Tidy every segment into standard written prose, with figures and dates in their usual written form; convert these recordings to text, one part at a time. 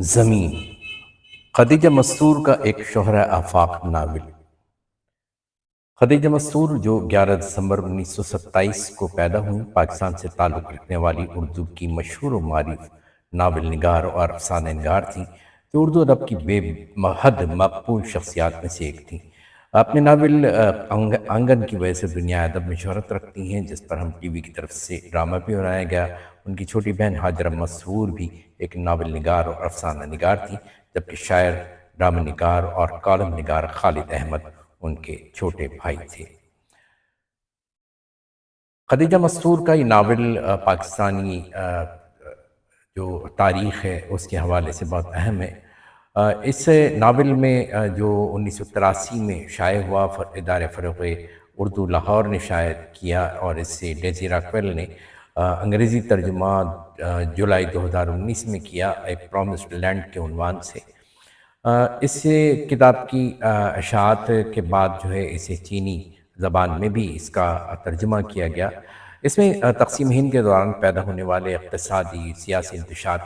زمین خدیجہ مستور کا ایک شہرہ آفاق ناول۔ خدیجہ مستور جو 11 دسمبر 1927 کو پیدا ہوئی، پاکستان سے تعلق رکھنے والی اردو کی مشہور و معروف ناول نگار اور افسانہ نگار تھیں، جو اردو ادب کی بے حد مقبول شخصیات میں سے ایک تھیں۔ اپنے ناول آنگن کی وجہ سے دنیا ادب میں شہرت رکھتی ہیں، جس پر ہم ٹی وی کی طرف سے ڈرامہ بھی بنایا گیا۔ ان کی چھوٹی بہن ہاجرہ مسرور بھی ایک ناول نگار اور افسانہ نگار تھی، جبکہ شاعر، ڈرامہ نگار اور کالم نگار خالد احمد ان کے چھوٹے بھائی تھے۔ خدیجہ مستور کا یہ ناول پاکستانی جو تاریخ ہے اس کے حوالے سے بہت اہم ہے۔ اس ناول میں جو 1983 میں شائع ہوا، ادارہ فروغ اردو لاہور نے شائع کیا، اور اس سے ڈیزی راکویل نے انگریزی ترجمہ جولائی 2019 میں کیا، ایک پرومسڈ لینڈ کے عنوان سے۔ اس کتاب کی اشاعت کے بعد جو ہے اسے چینی زبان میں بھی اس کا ترجمہ کیا گیا۔ اس میں تقسیم ہند کے دوران پیدا ہونے والے اقتصادی سیاسی انتشار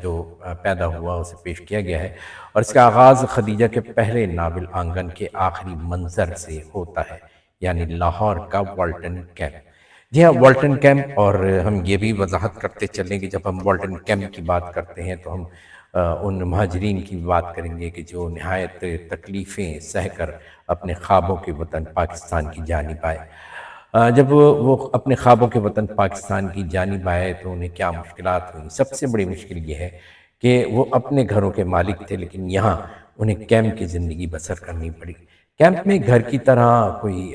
جو پیدا ہوا اسے پیش کیا گیا ہے، اور اس کا آغاز خدیجہ کے پہلے ناول آنگن کے آخری منظر سے ہوتا ہے، یعنی لاہور کا والٹن کیمپ۔ جی ہاں، والٹن کیمپ، اور ہم یہ بھی وضاحت کرتے چلیں کہ جب ہم والٹن کیمپ کی بات کرتے ہیں تو ہم ان مہاجرین کی بات کریں گے کہ جو نہایت تکلیفیں سہ کر اپنے خوابوں کے وطن پاکستان کی جانب آئے۔ جب وہ اپنے خوابوں کے وطن پاکستان کی جانب آئے تو انہیں کیا مشکلات ہوئیں۔ سب سے بڑی مشکل یہ ہے کہ وہ اپنے گھروں کے مالک تھے، لیکن یہاں انہیں کیمپ کی زندگی بسر کرنی پڑی۔ کیمپ میں گھر کی طرح کوئی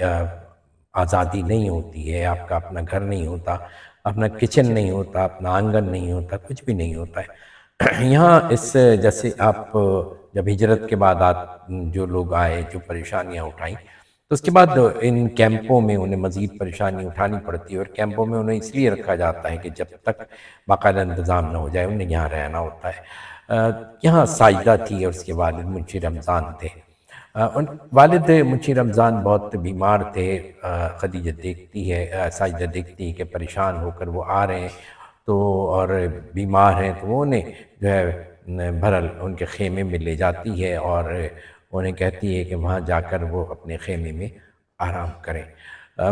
آزادی نہیں ہوتی ہے، آپ کا اپنا گھر نہیں ہوتا، اپنا کچن نہیں ہوتا، اپنا آنگن نہیں ہوتا، کچھ بھی نہیں ہوتا ہے۔ یہاں اس جیسے آپ جب ہجرت کے بعد جو لوگ آئے، جو پریشانیاں اٹھائیں، تو اس کے بعد ان کیمپوں میں انہیں مزید پریشانی اٹھانی پڑتی ہے، اور کیمپوں میں انہیں اس لیے رکھا جاتا ہے کہ جب تک باقاعدہ انتظام نہ ہو جائے انہیں یہاں رہنا ہوتا ہے۔ یہاں ساجدہ تھی اور اس کے والد منشی رمضان تھے۔ والد منشی رمضان بہت بیمار تھے۔ خدیجہ دیکھتی ہے، ساجدہ دیکھتی ہے کہ پریشان ہو کر وہ آ رہے ہیں تو اور بیمار ہیں، تو وہ انہیں جو ہے بہرحال ان کے خیمے میں لے جاتی ہے اور انہیں کہتی ہے کہ وہاں جا کر وہ اپنے خیمے میں آرام کریں۔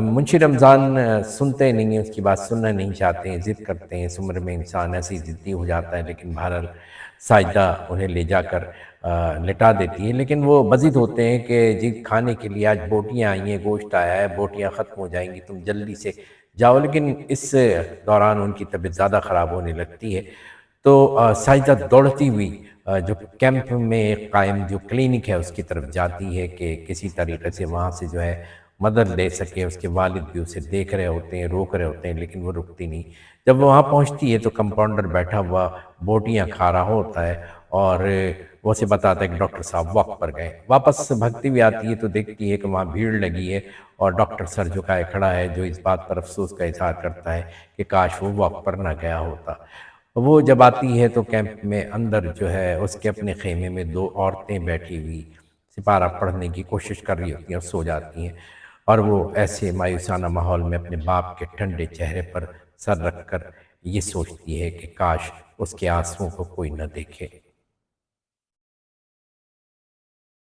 منشی رمضان سنتے نہیں ہیں، اس کی بات سننا نہیں چاہتے ہیں، ضد کرتے ہیں۔ اس عمر میں انسان ایسے ہی ضدی ہو جاتا ہے، لیکن بہرحال ساجدہ انہیں لے جا کر لٹا دیتی ہے، لیکن وہ بضد ہوتے ہیں کہ جی کھانے کے لیے آج بوٹیاں آئی ہیں، گوشت آیا ہے، بوٹیاں ختم ہو جائیں گی، تم جلدی سے جاؤ۔ لیکن اس دوران ان کی طبیعت زیادہ خراب ہونے لگتی ہے، تو ساجدہ دوڑتی ہوئی جو کیمپ میں قائم جو کلینک ہے اس کی طرف جاتی ہے کہ کسی طریقے سے وہاں سے جو ہے مدد لے سکے۔ اس کے والد بھی اسے دیکھ رہے ہوتے ہیں، روک رہے ہوتے ہیں، لیکن وہ رکتی نہیں۔ جب وہ وہاں پہنچتی ہے تو کمپاؤنڈر بیٹھا ہوا بوٹیاں کھا رہا ہوتا ہے، اور وہ اسے بتاتا ہے کہ ڈاکٹر صاحب واک پر گئے۔ واپس بھگتی ہوئی آتی ہے تو دیکھتی ہے کہ وہاں بھیڑ لگی ہے، اور ڈاکٹر سر جھکائے کھڑا ہے، جو اس بات پر افسوس کا اظہار کرتا ہے کہ کاش وہ واک پر نہ گیا ہوتا۔ وہ جب آتی ہے تو کیمپ میں اندر جو ہے اس کے اپنے خیمے میں دو عورتیں بیٹھی ہوئی سپارہ پڑھنے کی کوشش کر رہی ہوتی ہیں اور سو جاتی ہیں، اور وہ ایسے مایوسانہ ماحول میں اپنے باپ کے ٹھنڈے چہرے پر سر رکھ کر یہ سوچتی ہے کہ کاش اس کے آنسوؤں کو کوئی نہ دیکھے۔